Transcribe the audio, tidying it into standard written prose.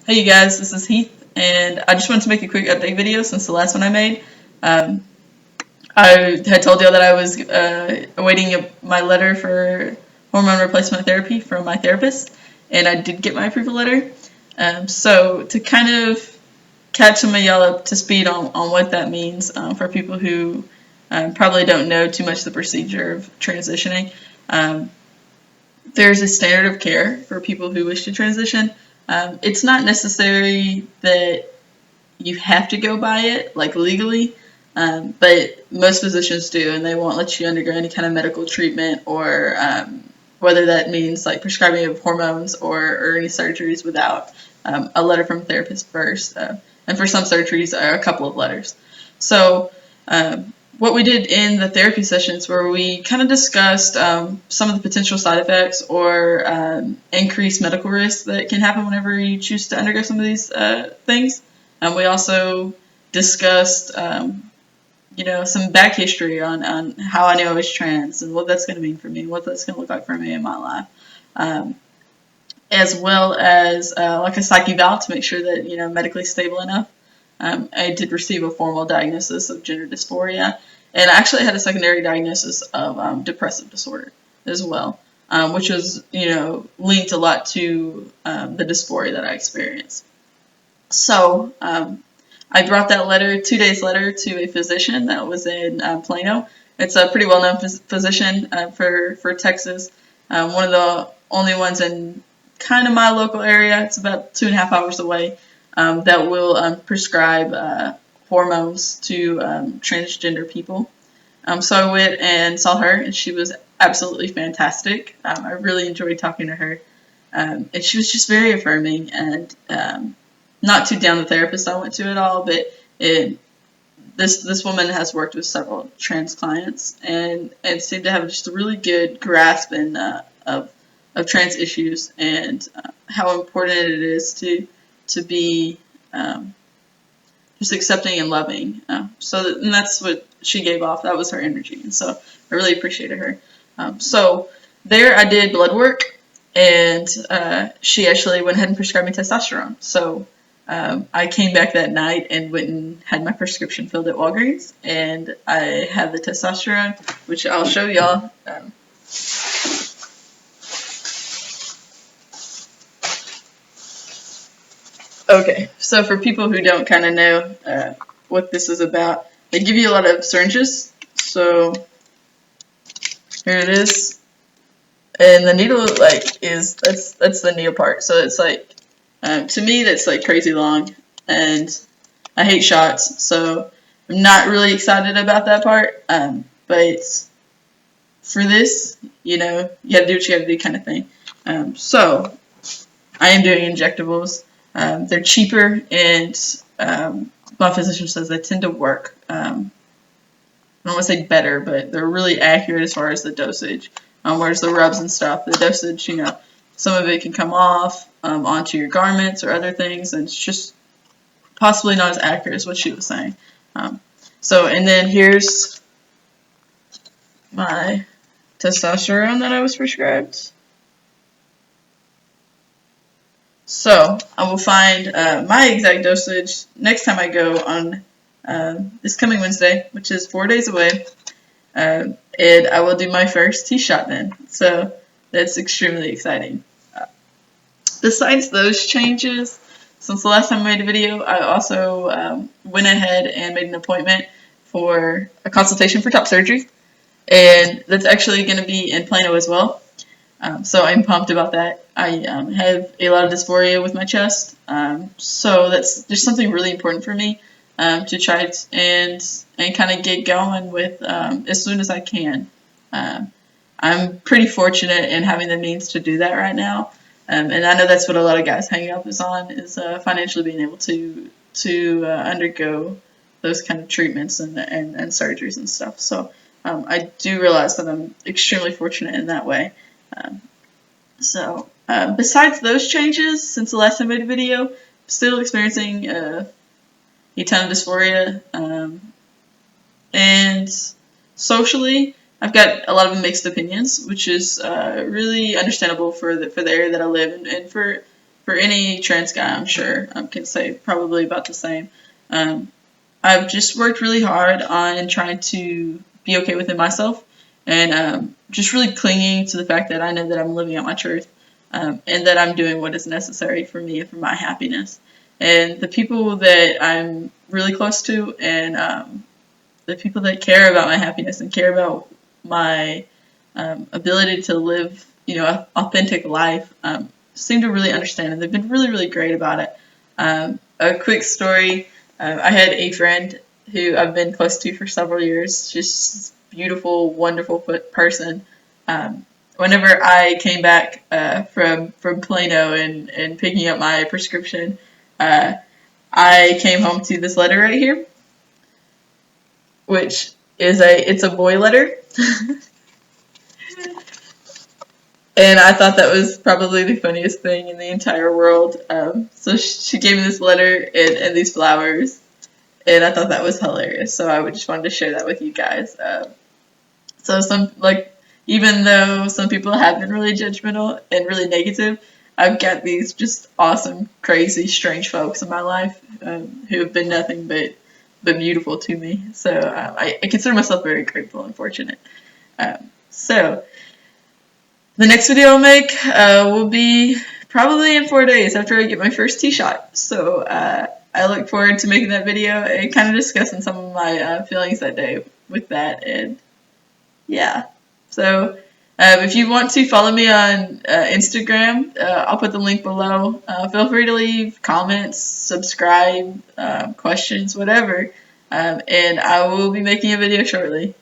Hey you guys, this is Heath, and I just wanted to make a quick update video since the last one I made. Um, I had told y'all that I was awaiting my letter for hormone replacement therapy from my therapist, and I did get my approval letter. So to kind of catch some of y'all up to speed on what that means for people who probably don't know too much the procedure of transitioning, um, there's a standard of care for people who wish to transition. It's not necessary that you have to go by it, like legally, but most physicians do, and they won't let you undergo any kind of medical treatment or whether that means like prescribing of hormones or any surgeries without a letter from a therapist first. And for some surgeries, a couple of letters. So, what we did in the therapy sessions where we kind of discussed some of the potential side effects or increased medical risks that can happen whenever you choose to undergo some of these things. We also discussed, some back history on how I knew I was trans and what that's going to mean for me, what that's going to look like for me in my life, as well as like a psych eval to make sure that medically stable enough. I did receive a formal diagnosis of gender dysphoria, and I actually had a secondary diagnosis of depressive disorder as well, which was linked a lot to the dysphoria that I experienced. So I brought that letter, 2 days later, to a physician that was in Plano. It's a pretty well-known physician for Texas. One of the only ones in kind of my local area. It's about 2.5 hours away. That will prescribe hormones to transgender people. So I went and saw her, and she was absolutely fantastic. I really enjoyed talking to her, and she was just very affirming and not too down the therapist I went to at all, but this woman has worked with several trans clients and seemed to have just a really good grasp of trans issues and how important it is to be just accepting and loving. And that's what she gave off. That was her energy, and so I really appreciated her. So there I did blood work, and she actually went ahead and prescribed me testosterone. So I came back that night and went and had my prescription filled at Walgreens, and I had the testosterone, which I'll show y'all. Okay, so for people who don't kind of know what this is about, they give you a lot of syringes. So here it is, and the needle that's the needle part. So it's like to me that's like crazy long, and I hate shots, so I'm not really excited about that part. But for this, you gotta do what you gotta do, kind of thing. So I am doing injectables. They're cheaper, and my physician says they tend to work. I don't want to say better, but they're really accurate as far as the dosage. Whereas the rubs and stuff, the dosage, some of it can come off onto your garments or other things, and it's just possibly not as accurate as what she was saying. And then here's my testosterone that I was prescribed. So I will find my exact dosage next time I go on this coming Wednesday, which is 4 days away, and I will do my first T-shot then. So that's extremely exciting. Besides those changes, since the last time I made a video, I also went ahead and made an appointment for a consultation for top surgery, and that's actually going to be in Plano as well. So I'm pumped about that. I have a lot of dysphoria with my chest, so that's just something really important for me to try and kind of get going with as soon as I can. I'm pretty fortunate in having the means to do that right now, and I know that's what a lot of guys hang up is financially being able to undergo those kind of treatments and surgeries and stuff. So I do realize that I'm extremely fortunate in that way. Besides those changes, since the last time I made a video, I'm still experiencing a ton of dysphoria, and socially, I've got a lot of mixed opinions, which is really understandable for the area that I live in, and for for any trans guy, I'm sure, can say probably about the same. I've just worked really hard on trying to be okay within myself, and just really clinging to the fact that I know that I'm living out my truth, and that I'm doing what is necessary for me and for my happiness. And the people that I'm really close to, and the people that care about my happiness and care about my ability to live, an authentic life, seem to really understand, and they've been really, really great about it. A quick story. I had a friend who I've been close to for several years, just beautiful, wonderful person. Whenever I came back from Plano and picking up my prescription, I came home to this letter right here, which is it's a boy letter. And I thought that was probably the funniest thing in the entire world. So she gave me this letter and these flowers, and I thought that was hilarious. So I just wanted to share that with you guys. So even though some people have been really judgmental and really negative, I've got these just awesome, crazy, strange folks in my life who have been nothing but beautiful to me. So I consider myself very grateful and fortunate. So the next video I'll make will be probably in 4 days after I get my first T-shot. So I look forward to making that video and kind of discussing some of my feelings that day with that. And yeah, so if you want to follow me on Instagram, I'll put the link below. Feel free to leave comments, subscribe, questions, whatever. And I will be making a video shortly.